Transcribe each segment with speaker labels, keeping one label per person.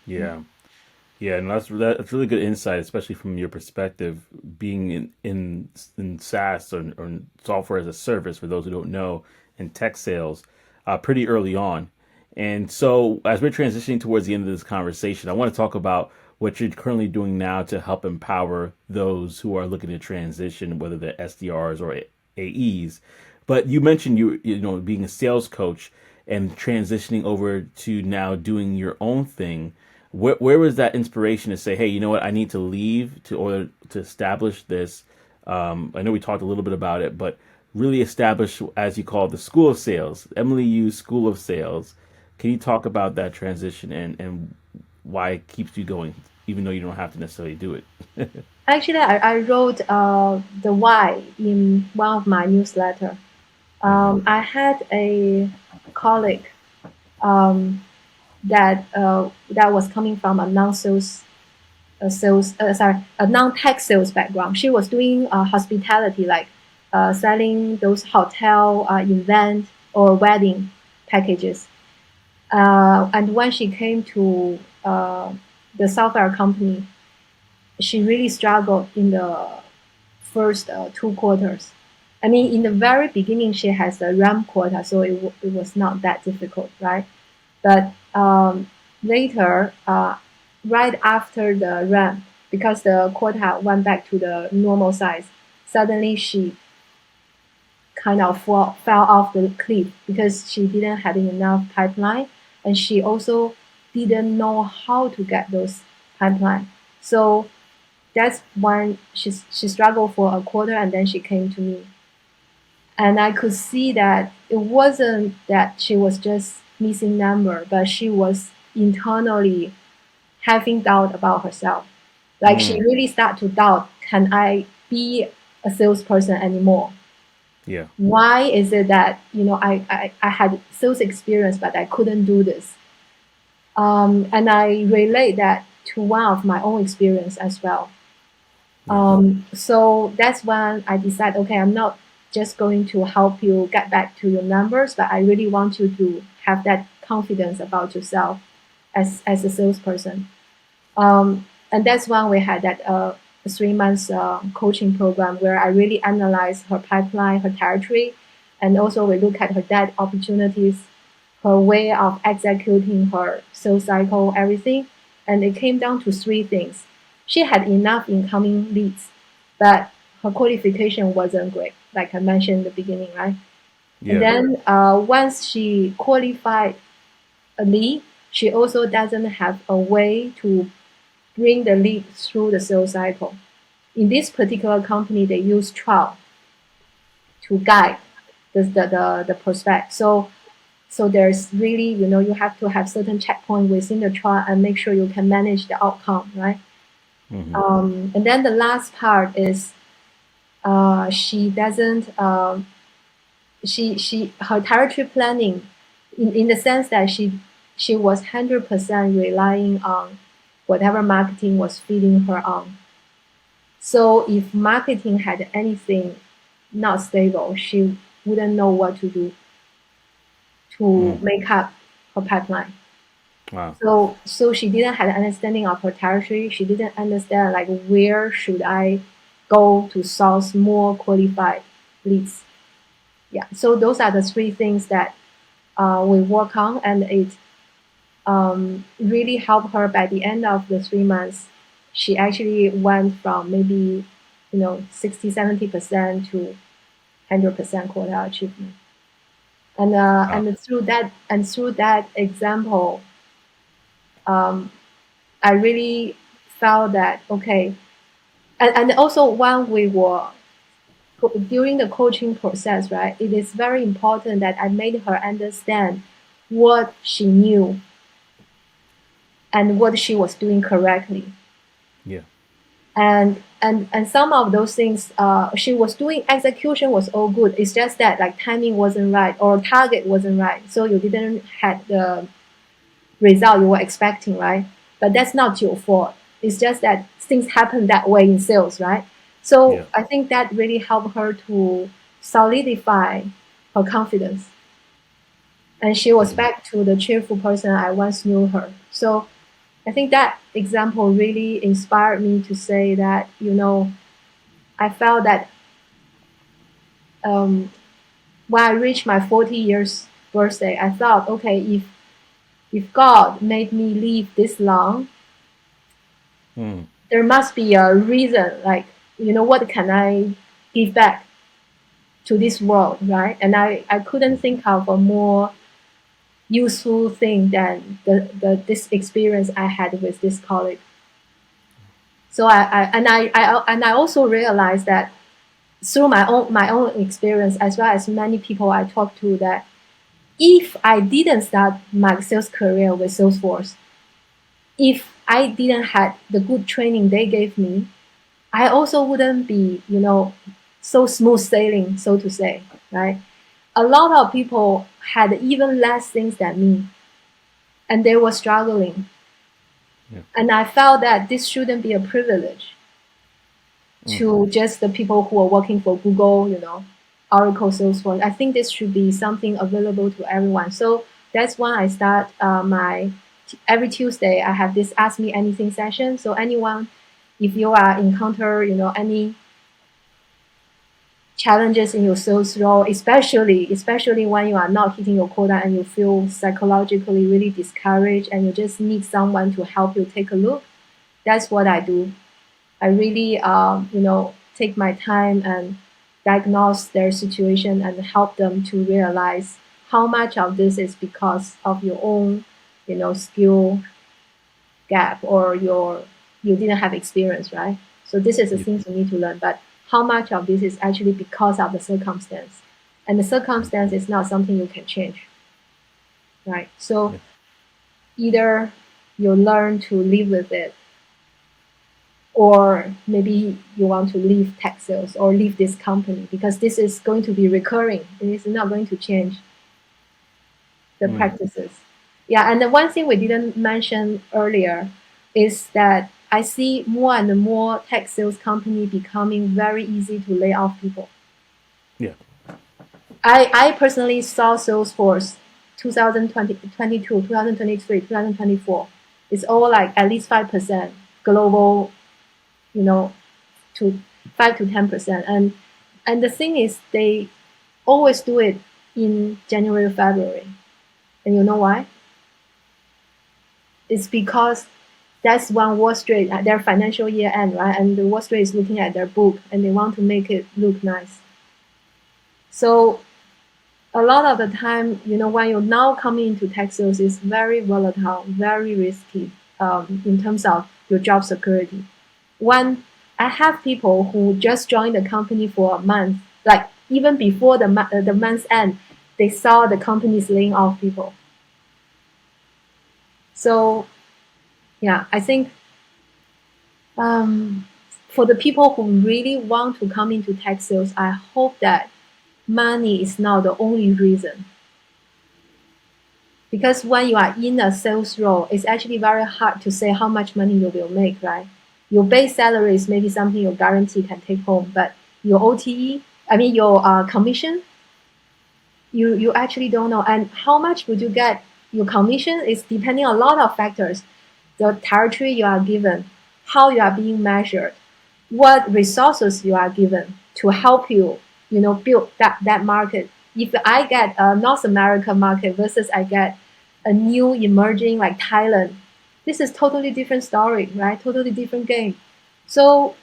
Speaker 1: Yeah. Yeah, and that's really good insight, especially from your perspective, being in SaaS or software as a service. For those who don't know, in tech sales, pretty early on. And so, as we're transitioning towards the end of this conversation, I want to talk about what you're currently doing now to help empower those who are looking to transition, whether they're SDRs or AEs. But you mentioned you know being a sales coach and transitioning over to now doing your own thing. Where was that inspiration to say, hey, you know what, I need to leave to order to establish this? I know we talked a little bit about it, but really establish, as you call it, the school of sales, Emily Yu School of Sales. Can you talk about that transition and why it keeps you going, even though you don't have to necessarily do it?
Speaker 2: Actually, I wrote the why in one of my newsletter.
Speaker 1: Hmm.
Speaker 2: I had a colleague that was coming from a non-sales a non-tech sales background. She was doing hospitality, like selling those hotel event or wedding packages. And when she came to the software company, she really struggled in the first 2 quarters. I mean, in the very beginning, she has a RAM quota, so it was not that difficult, right? But later, right after the RAM, because the quota went back to the normal size, suddenly she kind of fell off the cliff because she didn't have enough pipeline, and she also didn't know how to get those pipeline. So that's when she struggled for a quarter, and then she came to me, and I could see that it wasn't that she was just missing number, but she was internally having doubt about herself. Like she
Speaker 1: Mm,
Speaker 2: really started to doubt, can I be a salesperson anymore?
Speaker 1: yeah.
Speaker 2: Why is it that I had sales experience but I couldn't do this? And I relate that to one of my own experience as well.
Speaker 1: Yeah.
Speaker 2: So that's when I decide, okay, I'm not just going to help you get back to your numbers, but I really want you to have that confidence about yourself as a salesperson. And that's when we had that 3 months coaching program where I really analyzed her pipeline, her territory, and also we look at her debt opportunities, her way of executing her sales cycle, everything. And it came down to three things. She had enough incoming leads, but her qualification wasn't great, like I mentioned in the beginning, right? And
Speaker 1: Yeah.
Speaker 2: then once she qualified a lead, she also doesn't have a way to bring the lead through the sales cycle. In this particular company, they use trial to guide the prospect. So there's really, you have to have certain checkpoint within the trial and make sure you can manage the outcome, right?
Speaker 1: Hmm.
Speaker 2: And then the last part is she doesn't she her territory planning in the sense that she was 100% relying on whatever marketing was feeding her on. So if marketing had anything not stable, she wouldn't know what to do to
Speaker 1: Mm.
Speaker 2: make up her pipeline.
Speaker 1: Wow.
Speaker 2: So she didn't have an understanding of her territory. She didn't understand like where should I go to source more qualified leads. Yeah. So those are the three things that we work on, and it really helped her. By the end of the 3 months, she actually went from maybe 60, 70% to 100% quota achievement.
Speaker 1: Wow.
Speaker 2: And through that example, um, I really felt that okay. And also when we were during the coaching process, right? It is very important that I made her understand what she knew and what she was doing correctly.
Speaker 1: Yeah.
Speaker 2: And some of those things she was doing, execution was all good. It's just that like timing wasn't right or target wasn't right, so you didn't had the result you were expecting, right? But that's not your fault. It's just that things happen that way in sales, right? So
Speaker 1: Yeah.
Speaker 2: I think that really helped her to solidify her confidence, and she was
Speaker 1: Hmm.
Speaker 2: back to the cheerful person I once knew her. So I think that example really inspired me to say that, I felt that um, when I reached my 40 years birthday, I thought, okay, if God made me live this long,
Speaker 1: Mm,
Speaker 2: there must be a reason, like, what can I give back to this world, right? And I couldn't think of a more useful thing than this experience I had with this colleague. So I also realized that through my own experience, as well as many people I talked to, that if I didn't start my sales career with Salesforce, if I didn't had the good training they gave me, I also wouldn't be, so smooth sailing, so to say, right? A lot of people had even less things than me, and they were struggling.
Speaker 1: yeah.
Speaker 2: And I felt that this shouldn't be a privilege
Speaker 1: Mm,
Speaker 2: to just the people who are working for Google, Oracle, Salesforce. I think this should be something available to everyone. So that's why I start every Tuesday. I have this Ask Me Anything session. So anyone, if you are encounter, any challenges in your sales role, especially when you are not hitting your quota and you feel psychologically really discouraged and you just need someone to help you take a look. That's what I do. I really, take my time and diagnose their situation and help them to realize how much of this is because of your own, skill gap, or you didn't have experience, right? So this is the
Speaker 1: yeah.
Speaker 2: things you need to learn. But how much of this is actually because of the circumstance, and the circumstance is not something you can change, right? So
Speaker 1: Yeah.
Speaker 2: either you learn to live with it, or maybe you want to leave tech sales or leave this company, because this is going to be recurring. It is not going to change the
Speaker 1: Mm,
Speaker 2: practices. Yeah, and the one thing we didn't mention earlier is that I see more and more tech sales company becoming very easy to lay off people.
Speaker 1: yeah.
Speaker 2: I personally saw Salesforce 2022, 2023, 2024. It's all like at least 5% global, you know, to 5 to 10%. And the thing is, they always do it in January, February. And you know why? It's because that's when Wall Street, their financial year end, right? And the Wall Street is looking at their book and they want to make it look nice. So a lot of the time, when you're now coming into tech sales, it's very volatile, very risky in terms of your job security. When I have people who just joined the company for a month, like even before the month's end, they saw the companies laying off people. So yeah, I think um, for the people who really want to come into tech sales, I hope that money is not the only reason. Because when you are in a sales role, it's actually very hard to say how much money you will make, right? Your base salary is maybe something you guarantee can take home, but your OTE, I mean your commission, you actually don't know. And how much would you get? Your commission is depending on a lot of factors: the territory you are given, how you are being measured, what resources you are given to help you, build that market. If I get a North America market versus I get a new emerging like Thailand, this is totally different story, right? Totally different game. So,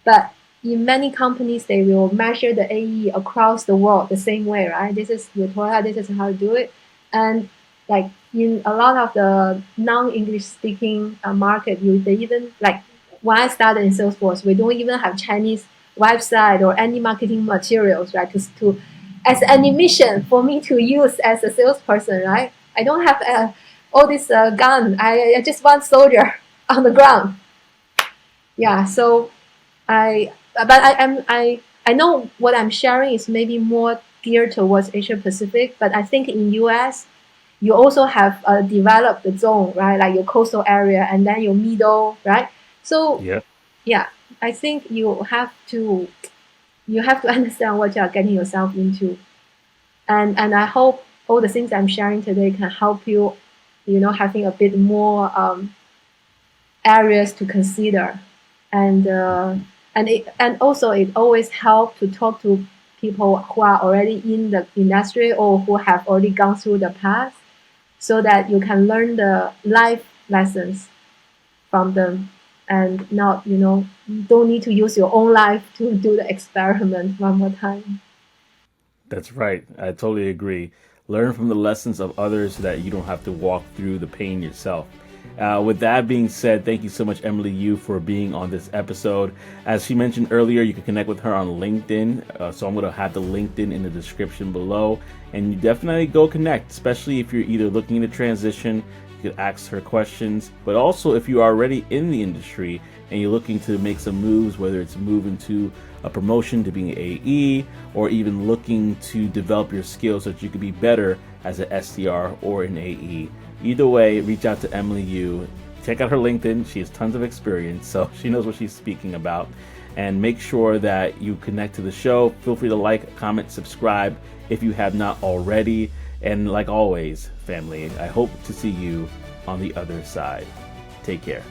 Speaker 2: but in many companies, they will measure the AE across the world the same way, right? This is Victoria, this is how to do it. And like in a lot of the non-English speaking market, they even like when I started in Salesforce, we don't even have Chinese website or any marketing materials, right? To as an emission for me to use as a salesperson, right? I don't have all this gun. I just one soldier on the ground. Yeah, so I know what I'm sharing is maybe more geared towards Asia Pacific, but I think in US you also have developed the zone, right? Like your coastal area and then your middle, right? So
Speaker 1: Yeah.
Speaker 2: yeah, I think you have to understand what you are getting yourself into, and I hope all the things I'm sharing today can help you, having a bit more. areas to consider, and and also it always helps to talk to people who are already in the industry or who have already gone through the path, so that you can learn the life lessons from them, and not, don't need to use your own life to do the experiment one more time.
Speaker 1: That's right. I totally agree. Learn from the lessons of others so that you don't have to walk through the pain yourself. With that being said, thank you so much, Emily Yu, for being on this episode. As she mentioned earlier, you can connect with her on LinkedIn. So I'm going to have the LinkedIn in the description below. And you definitely go connect, especially if you're either looking to transition. You could ask her questions, but also if you are already in the industry and you're looking to make some moves, whether it's moving to a promotion to being an AE or even looking to develop your skills so that you could be better as an SDR or an AE. Either way, reach out to Emily Yu. Check out her LinkedIn. She has tons of experience, so she knows what she's speaking about. And make sure that you connect to the show. Feel free to like, comment, subscribe if you have not already. And like always, family, I hope to see you on the other side. Take care.